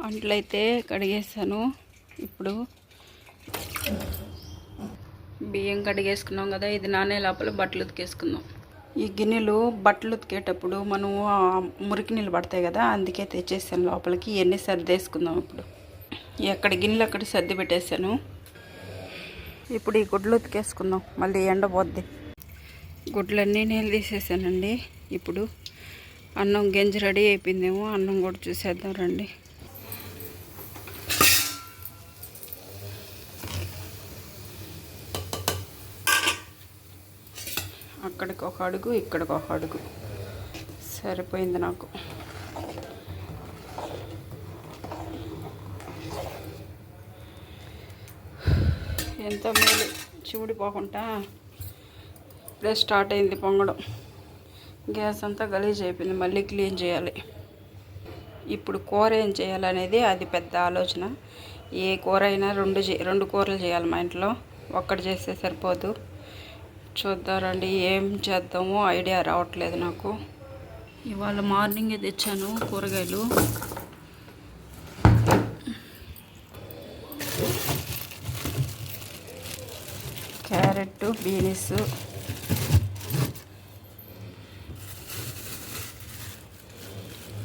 అంట్లయితే కడిగేసాను. ఇప్పుడు బియ్యం కడిగేసుకున్నాం కదా, ఇది నానే లోపల బట్టలు ఉతికేసుకుందాం. ఈ గిన్నెలు బట్టలు ఉతికేటప్పుడు మనం మురికి నీళ్ళు పడతాయి కదా, అందుకే తెచ్చేసాను లోపలికి. ఇవన్నీ సర్దేసుకుందాం. ఇప్పుడు ఎక్కడ గిన్నెలు అక్కడ సర్ది పెట్టేశాను. ఇప్పుడు ఈ గుడ్లు ఉతికేసుకుందాం, మళ్ళీ ఎండపోద్ది. గుడ్లన్నీ నీళ్ళు తీసేసానండి. ఇప్పుడు అన్నం గంజి రెడీ అయిపోయిందేమో, అన్నం కూడా చూసేద్దాం రండి. అక్కడికి ఒక అడుగు, ఇక్కడికి ఒక అడుగు సరిపోయింది నాకు. ఎంత మేలు, చివుడిపోకుండా ఇప్పుడే స్టార్ట్ అయింది పొంగడం. గ్యాస్ అంతా గలీజ్ అయిపోయింది, మళ్ళీ క్లీన్ చేయాలి. ఇప్పుడు కూర ఏం చేయాలనేది అది పెద్ద ఆలోచన. ఏ కూర అయినా రెండు కూరలు చేయాలి మా ఇంట్లో, ఒక్కటి చేస్తే సరిపోదు. చూద్దారండి ఏం చేద్దామో ఐడియా రావట్లేదు నాకు. ఇవాళ మార్నింగే తెచ్చాను కూరగాయలు. క్యారెట్, బీన్స్,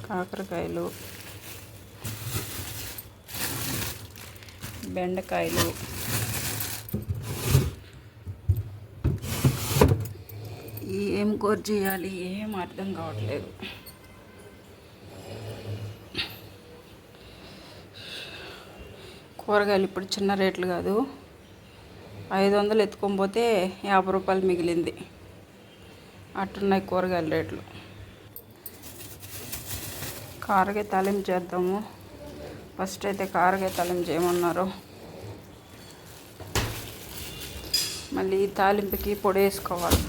కాకరకాయలు, బెండకాయలు, ఏం కూర చేయాలి ఏం అర్థం కావట్లేదు. కూరగాయలు ఇప్పుడు చిన్న రేట్లు కాదు, 500 ఎత్తుకొని పోతే 50 రూపాయలు మిగిలింది. అట్టున్నాయి కూరగాయల రేట్లు. కారకాయ తాలింపు చేద్దాము. ఫస్ట్ అయితే కారకాయ తాలింపు చేయమన్నారు. మళ్ళీ ఈ తాలింపుకి పొడి వేసుకోవాలి.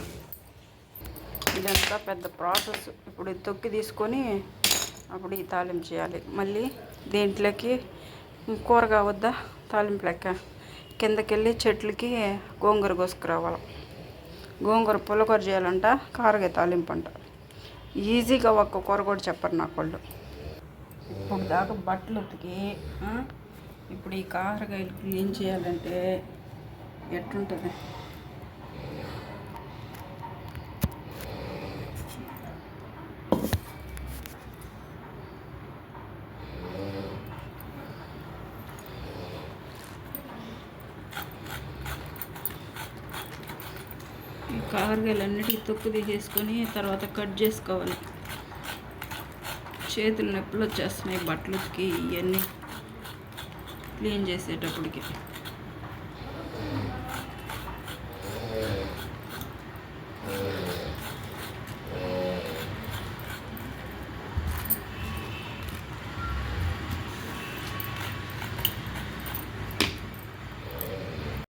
ఇదంతా పెద్ద ప్రాసెస్. ఇప్పుడు తొక్కి తీసుకొని అప్పుడు ఈ తాలింపు చేయాలి. మళ్ళీ దీంట్లోకి కూర కావద్దా తాలింపు లెక్క, కిందకెళ్ళి చెట్లకి గోంగూర కోసుకురావాలి. గోంగూర పుల్లకూర చేయాలంట, కారకాయ తాలింపు అంట. ఈజీగా ఒక్క కూర కూడా చెప్పరు నాకు వాళ్ళు. ఇప్పుడు దాకా బట్టలు ఉతికి ఇప్పుడు ఈ కాకరకాయలు క్లీన్ చేయాలంటే ఎట్లుంటుంది. ఈ కాకరకాయలన్నిటికీ తొక్కు తీసేసుకొని తర్వాత కట్ చేసుకోవాలి. చేతులు నొప్పులు వచ్చేస్తున్నాయి బట్టలు ఉతికి ఇవన్నీ క్లీన్ చేసేటప్పటికి.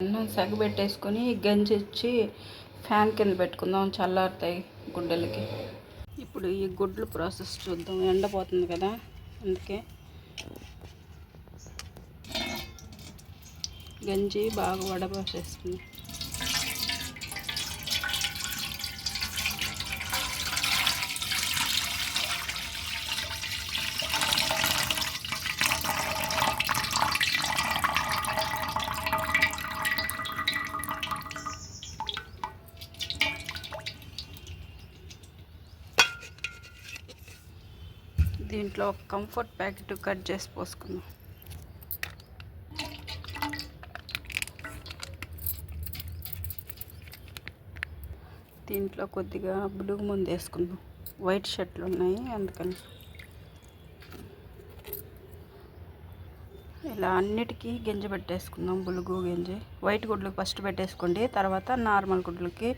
అన్నం సగబెట్టేసుకొని గంజి ఇచ్చి ఫ్యాన్ కింద పెట్టుకుందాం, చల్లారుతాయి గుడ్డలకి. ఇప్పుడు ఈ గుడ్లు ప్రాసెస్ చూద్దాం. ఎండపోతుంది కదా, అందుకే గంజి బాగా వడబోసేస్తుంది. దీంట్లో ఒక కంఫర్ట్ ప్యాకెట్ కట్ చేసి పోసుకుందాం. దీంట్లో కొద్దిగా బ్లూ ముందు వేసుకుందాం. వైట్ షర్ట్లు ఉన్నాయి అందుకని. ఇలా అన్నిటికీ గింజ పెట్టేసుకుందాం. బులుగు గింజ వైట్ గుడ్లకు ఫస్ట్ పెట్టేసుకోండి, తర్వాత నార్మల్ గుడ్లకి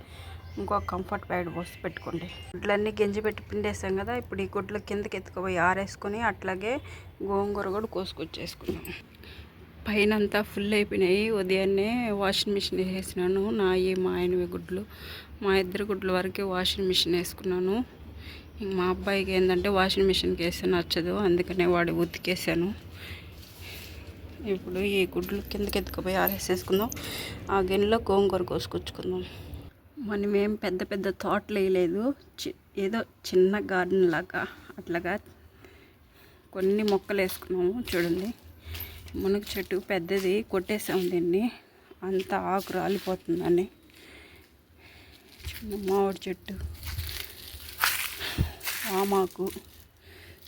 ఇంకొక కంఫర్ట్ ప్యాడ్ పోసి పెట్టుకోండి. గుడ్లన్నీ గింజి పెట్టి పిండేసాం కదా, ఇప్పుడు ఈ గుడ్లు కిందకి ఎత్తుకుపోయి ఆరేసుకొని అట్లాగే గోంగూర కూడా కోసుకొచ్చేసుకున్నాం. పైన అంతా ఫుల్ అయిపోయినాయి. ఉదయాన్నే వాషింగ్ మిషన్ వేసేసినాను. నాయి మా ఆయనవి గుడ్లు, మా ఇద్దరు గుడ్ల వరకే వాషింగ్ మిషన్ వేసుకున్నాను. ఇంక మా అబ్బాయికి ఏంటంటే వాషింగ్ మిషన్కి వేస్తే నచ్చదు, అందుకనే వాడు ఉతికేసాను. ఇప్పుడు ఈ గుడ్లు కిందకి ఎత్తుకుపోయి ఆరేసేసుకుందాం. ఆ గిన్నెలో గోంగూర కోసుకొచ్చుకుందాం. మనమేం పెద్ద పెద్ద తోటలు వేయలేదు, ఏదో చిన్న గార్డెన్ లాగా అట్లాగా కొన్ని మొక్కలు వేసుకున్నాము. చూడండి, మునగ చెట్టు పెద్దది, కొట్టేసాము దీన్ని, అంత ఆకు రాలిపోతుందని. మామిడి చెట్టు, వామాకు,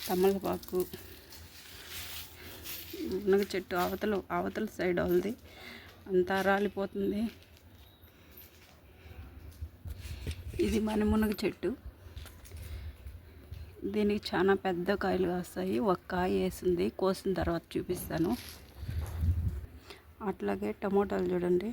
తమలపాకు, మునగ చెట్టు అవతల సైడ్ వాళ్ళది అంతా రాలిపోతుంది. ఇది మన మునగ చెట్టు. దీనికి చాలా పెద్ద కాయలు కాస్తాయి. ఒక కాయ వేసింది, కోసిన తర్వాత చూపిస్తాను. అట్లాగే టమోటాలు చూడండి,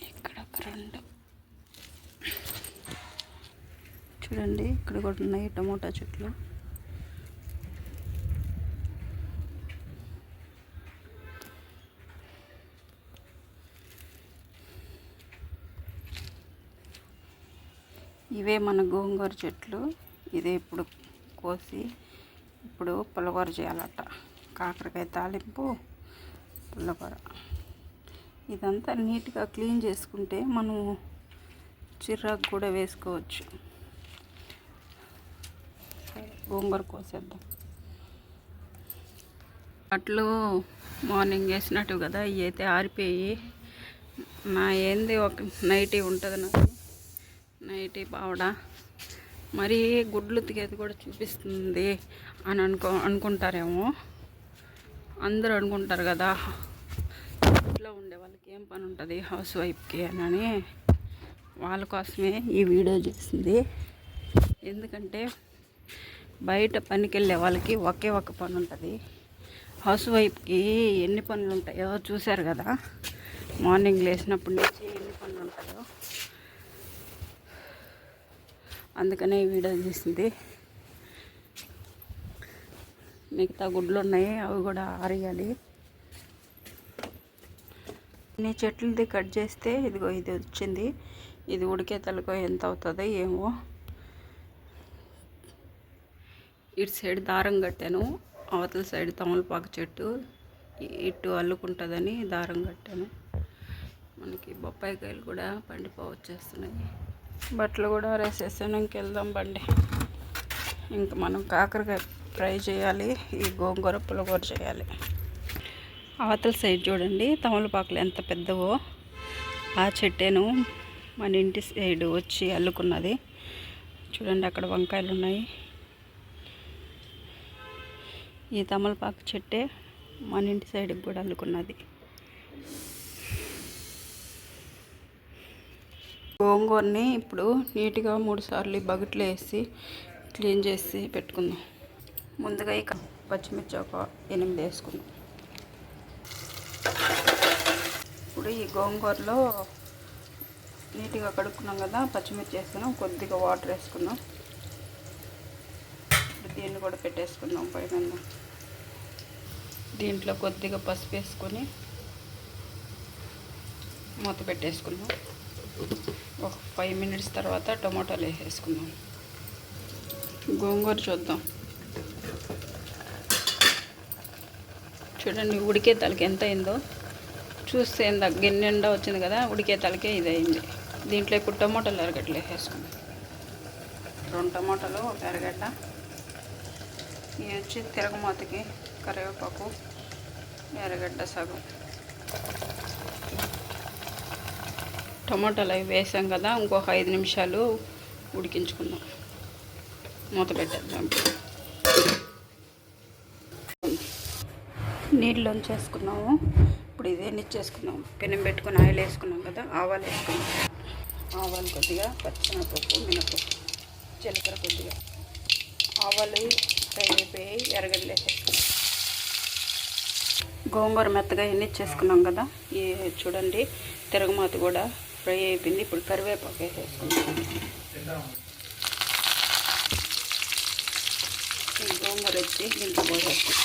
ఇక్కడ ఒక 2 చూడండి, ఇక్కడ కూడా ఉన్నాయి టమోటా చెట్లు. ఇవే మన గోంగూర చెట్లు. ఇదే ఇప్పుడు కోసి ఇప్పుడు పుల్లగూర చేయాలట. కాకరకాయ తాలింపు, పుల్లగూర. ఇదంతా నీట్గా క్లీన్ చేసుకుంటే మనం చిర్రాకు కూడా వేసుకోవచ్చు. గోంగూర కోసేద్దాం. అట్లు మార్నింగ్ వేసినట్టు కదా, ఇవి అయితే ఆరిపోయి. నా ఏంది ఒక నైటీ ఉంటుంది, నాకు నైటీ పావడ. మరీ గుడ్లు ఉతికేది కూడా చూపిస్తుంది అని అనుకుంటారేమో. అందరూ అనుకుంటారు కదా, ఇంట్లో ఉండే వాళ్ళకి ఏం పని ఉంటుంది హౌస్ వైఫ్కి అని. వాళ్ళ కోసమే ఈ వీడియో చేసింది. ఎందుకంటే బయట పనికి వెళ్ళే వాళ్ళకి ఒకే ఒక పని ఉంటుంది. హౌస్ వైఫ్కి ఎన్ని పనులు ఉంటాయో చూశారు కదా, మార్నింగ్ లేచినప్పటి నుంచి ఎన్ని పనులు ఉంటాయో. అందుకనే ఈ వీడియో చేసింది. మిగతా గుడ్లు ఉన్నాయి, అవి కూడా ఆరేయాలి. ఈ చెట్లది కట్ చేస్తే ఇదిగో ఇది వచ్చింది. ఇది ఉడికే తలకో ఎంత అవుతుందో ఏమో. ఇటు సైడ్ దారం కట్టాను, అవతల సైడ్ తమలపాకు చెట్టు ఇటు అల్లుకుంటుందని దారం కట్టాను. మనకి బొప్పాయి కాయలు కూడా పండిపోవచ్చేస్తున్నాయి. బట్టలు కూడా ఆరేసేసాను. ఇంకెళ్దాం బండి. ఇంక మనం కాకరకాయ ఫ్రై చేయాలి, ఈ గోంగూర పుల్లగూర చేయాలి. అవతల సైడ్ చూడండి తమలపాకులు ఎంత పెద్దవో. ఆ చెట్టేను మన ఇంటి సైడ్ వచ్చి అల్లుకున్నది. చూడండి, అక్కడ వంకాయలు ఉన్నాయి. ఈ తమలపాకు చెట్టే మన ఇంటి సైడ్కి కూడా అల్లుకున్నది. గోంగూరని ఇప్పుడు నీట్గా 3 సార్లు బకెట్లో వేసి క్లీన్ చేసి పెట్టుకుందాం. ముందుగా ఇక పచ్చిమిర్చి ఒక 8 వేసుకుందాం. ఇప్పుడు ఈ గోంగూరలో నీట్గా కడుక్కున్నాం కదా, పచ్చిమిర్చి వేసుకున్నాం, కొద్దిగా వాటర్ వేసుకుందాం. ఇప్పుడు దీన్ని కూడా పెట్టేసుకుందాం పైన. దీంట్లో కొద్దిగా పసుపు వేసుకొని మూత పెట్టేసుకుందాం. ఒక 5 మినిట్స్ తర్వాత టమాటాలు వేసేసుకుందాం. గోంగూర చూద్దాం. చూడండి, ఉడికే తలకి ఎంత అయిందో చూస్తే గిన్నె నిండా వచ్చింది కదా, ఉడికే తలకే ఇది అయింది. దీంట్లో ఇప్పుడు టమాటాలు ఎరగడ్డలు వేసేసుకుందాం. 2 టమాటాలు, ఒక ఎరగడ్డ. ఇవి వచ్చి తిరగమాతకి కరివేపాకు, ఎర్రగడ్డ సగం. టమాటాలు అవి వేసాం కదా, ఇంకొక 5 నిమిషాలు ఉడికించుకుందాం. మూత పెట్టేద్దాం. నీళ్ళు వంచేసుకున్నాము. ఇప్పుడు ఇదే నిచ్చేసుకున్నాము. పెనం పెట్టుకుని ఆయిల్ వేసుకున్నాం కదా, ఆవాలు వేసుకున్నాం. ఆవాలు కొద్దిగా, పచ్చిమిరపప్పు, మినపప్పు, జీలకర్ర కొద్దిగా. ఆవాలు ఫ్రై అయిపోయి ఎర్రగడ్డలు వేసేసుకున్నాం. గోంగూర మెత్తగా ఎన్నిచ్చేసుకున్నాం కదా, ఈ చూడండి తిరగమాత కూడా ఫ్రై అయిపోయింది. ఇప్పుడు కరివేపాకు వేసేసుకుంటాం. ఈ గోంగూర వచ్చి దీంట్లో పోసేస్తాం.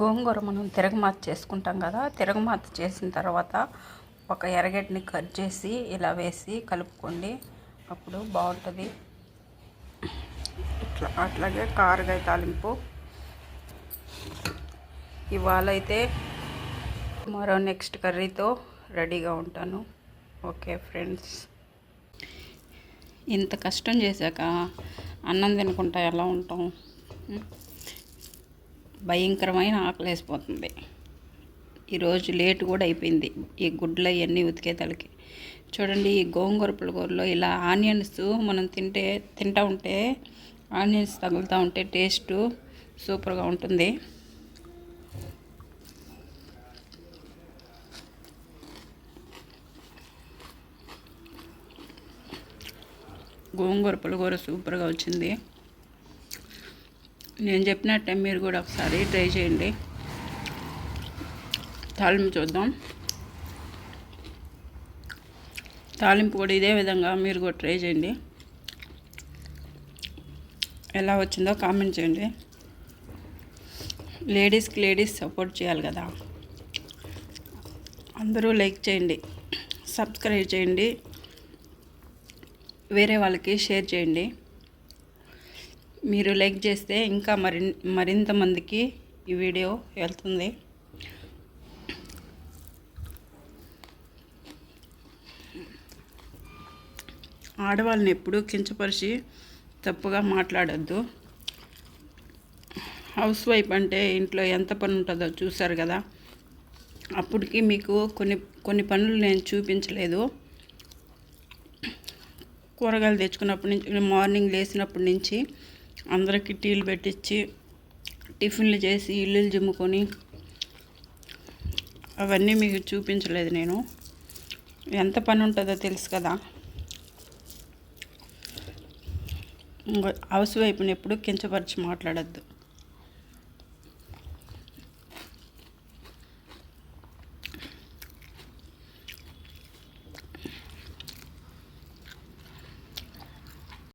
గోంగూర మనం తిరగమాత చేసుకుంటాం కదా, తిరగమాత చేసిన తర్వాత ఒక ఎర్రగడ్డని కట్ చేసి ఇలా వేసి కలుపుకోండి, అప్పుడు బాగుంటుంది. అట్లాగే కారకాయ తాలింపు. ఇవాళ అయితే మరో నెక్స్ట్ కర్రీతో రెడీగా ఉంటాను. ఓకే ఫ్రెండ్స్, ఇంత కష్టం చేశాక అన్నం తినకుండా ఎలా ఉంటాం? భయంకరమైన ఆకలేసిపోతుంది. ఈరోజు లేట్ కూడా అయిపోయింది ఈ గుడ్లు అవన్నీ ఉతికే తలకి. చూడండి, ఈ గోంగూర పులిగూరలో ఇలా ఆనియన్స్ మనం తింటూ ఉంటే ఆనియన్స్ తగులుతూ ఉంటే టేస్ట్ సూపర్గా ఉంటుంది. గోంగూర పులిగూర సూపర్గా వచ్చింది. నేను చెప్పినట్టే మీరు కూడా ఒకసారి ట్రై చేయండి. తాలింపు చూద్దాం. తాలింపు కూడా ఇదే విధంగా మీరు కూడా ట్రై చేయండి. ఎలా వచ్చిందో కామెంట్ చేయండి. లేడీస్ సపోర్ట్ చేయాలి కదా, అందరూ లైక్ చేయండి, సబ్స్క్రైబ్ చేయండి, వేరే వాళ్ళకి షేర్ చేయండి. మీరు లైక్ చేస్తే ఇంకా మరింత మందికి ఈ వీడియో వెళ్తుంది. ఆడవాళ్ళని ఎప్పుడూ కించపరిచి తప్పుగా మాట్లాడద్దు. హౌస్ వైఫ్ అంటే ఇంట్లో ఎంత పని ఉంటుందో చూసారు కదా. అప్పటికి మీకు కొన్ని పనులు నేను చూపించలేదు. కూరగాయలు తెచ్చుకున్నప్పటి నుంచి, మార్నింగ్ లేచినప్పటి నుంచి అందరికీ టీలు పెట్టించి టిఫిన్లు చేసి ఇల్లులు జిమ్ముకొని అవన్నీ మీకు చూపించలేదు నేను. ఎంత పని ఉంటుందో తెలుసు కదా. హౌస్ వైఫ్ని ఎప్పుడు కించపరిచి మాట్లాడద్దు.